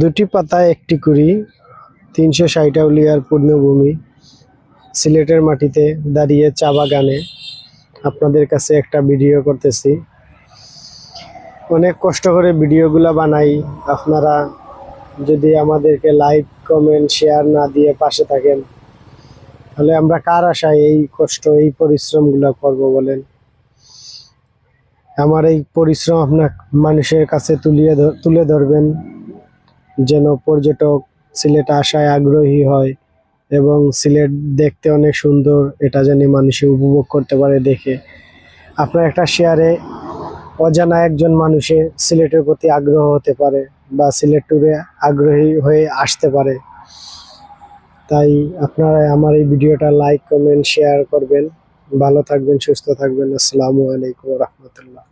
দুটি পাতায় একটি কুড়ি, ৩৬০ আউলিয়ার পূর্ণভূমি সিলেটের মাটিতে দাঁড়িয়ে চা বাগানে আপনাদের কাছে একটা ভিডিও করতেছি। অনেক কষ্ট করে ভিডিওগুলো বানাই। আপনারা যদি আমাদেরকে লাইক, কমেন্ট, শেয়ার না দিয়ে পাশে থাকেন, তাহলে আমরা কার আশায় এই কষ্ট, এই পরিশ্রমগুলো করব বলেন? আমার এই পরিশ্রম আপনার মানুষের কাছে তুলে ধরবেন, যেন পর্যটক সিলেট আসায় আগ্রহী হয় এবং সিলেট দেখতে অনেক সুন্দর, এটা যেন মানুষে উপভোগ করতে পারে দেখে। আপনার একটা শেয়ারে অজানা একজন মানুষে সিলেটের প্রতি আগ্রহ হতে পারে বা সিলেট ট্যুরে আগ্রহী হয়ে আসতে পারে। তাই আপনারা আমার এই ভিডিওটা লাইক, কমেন্ট, শেয়ার করবেন। ভালো থাকবেন, সুস্থ থাকবেন। আসসালামু আলাইকুম ওয়া রাহমাতুল্লাহ।